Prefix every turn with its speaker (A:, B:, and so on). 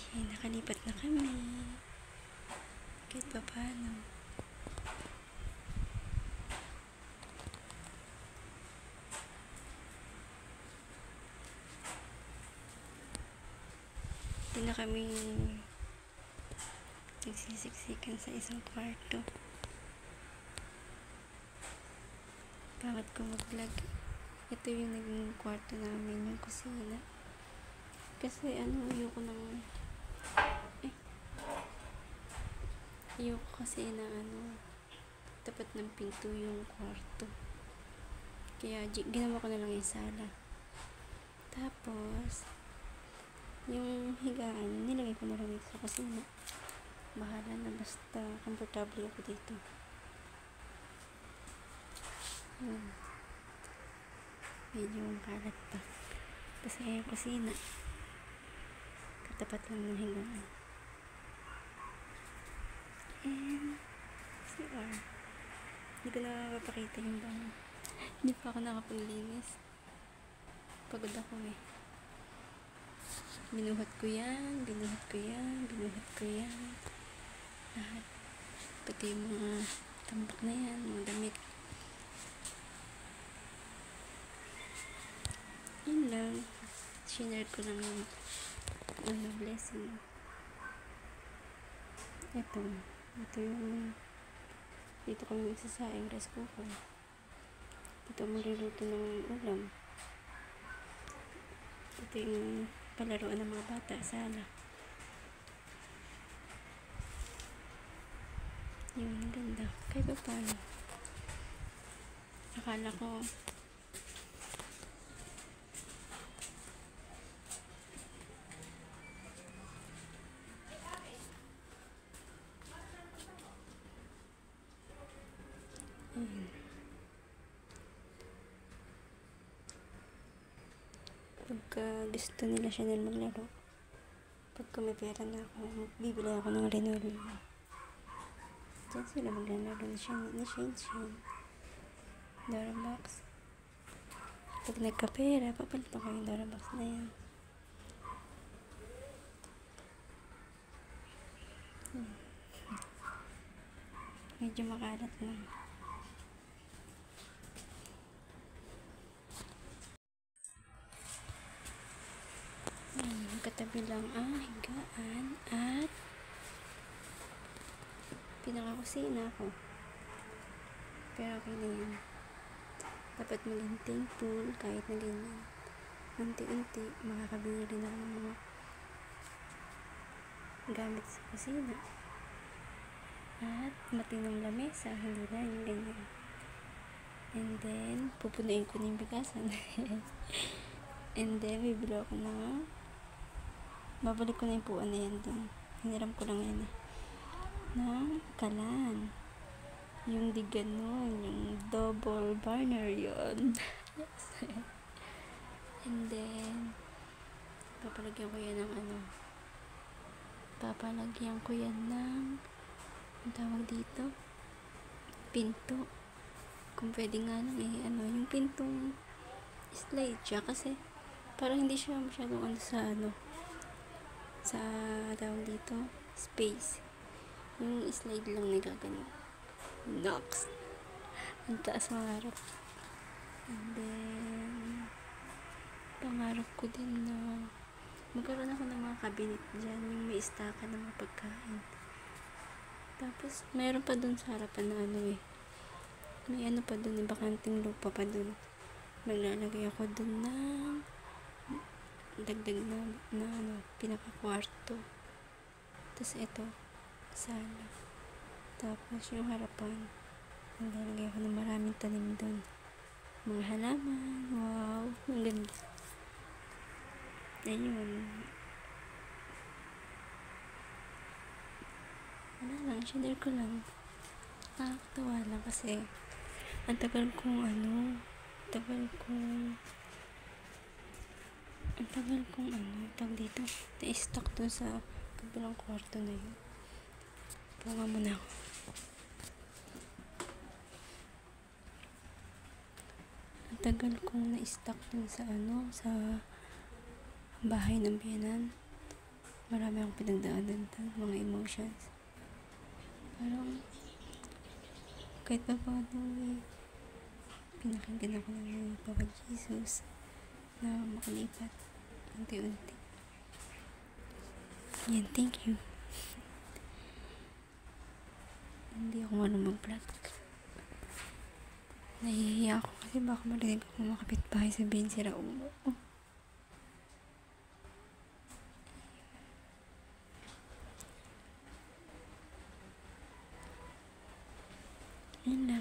A: Ayan, nakalipat na kami. Kahit pa paano. Hindi na kami nagsisiksikan sa isang kwarto. Bakit ko mag-vlog? Ito yung naging kwarto namin, yung kusina. Kasi ayoko kasi na tapat ng pinto yung kwarto. Kaya ginawa ko na lang yung sala. Tapos yung higaan nilagay ko na lang dito sa kusina. Bahala na, basta komportable ako dito. Medyo kalat pa kasi yung kusina katapat lang ng higaan. And CR, hindi ko na mapapakita yung bahay. Hindi pa ako nakapaglinis, pagod ako binuhat ko yan lahat, pati yung mga tambak na yan, mga damit. Yun lang, shinare ko lang yung blessing. Ito yung dito kami magsasaing rice cooker. Dito magluluto ng ulam. Ito yung palaruan ng mga bata, sala. Yun, ang ganda. Kahit pa paano. Akala ko pagka gusto nila siya maglaro, pagka may pera na ako, bibili ako ng linoleum. Diyan sila maglalaro ni Shane Dorobox. Pag nagkapera, papalitan ko yung Dorobox na yan. Medyo makalat lang. Katabi lang ang higaan at pinakakusina ko. Pero okay na yan. Dapat maging thankful kahit na ganyan. Unti-unti makakabili rin ako ng mga gamit sa kusina. At matinong lamesa, hindi na yung ganyan. And then pupunuin ko na yung bigasan. And then bibili ako babalik ko na yung puan na yan doon. Hiniram ko lang yan ng kalan. Yung di ganon, yung double burner yun. And then papalagyan ko yan ng ang tawag dito, pinto. Kung pwede nga lang yung pintong slide siya, kasi parang hindi siya masyadong sa tawag dito, space. Yung slide lang nagagano. Knocks. Ang taas mangarap. And then pangarap ko din na magkaroon ako ng mga cabinet dyan, yung may istakan ng mga pagkain. Tapos mayroon pa dun sa harapan na may pa dun, bakanting lupa pa dun. Maglalagay ako dun ng dagdag na pinaka-kwarto. Tapos ito, sala. Tapos yung harapan, maglalagay ako ng maraming tanim dun. Mga halaman. Wow, ang ganda. Ayun. Wala lang, share ko lang. Nakakatawa lang kasi ang tagal kong tawag dito, na-stuck dun sa kabilang kwarto na yun. Punga muna ako. Ang tagal kong na-stuck dun sa bahay ng biyanan. marami akong pinagdaanan mga emotions. Parang kahit pa paano pinakinggan ako ng Papa Jesus na makalipat unti-unti. Yan, thank you. Hindi ako mag-vlog. Nahihiya ako kasi baka marinig ako mga kapitbahay sabihin sira ulo. Yun lang.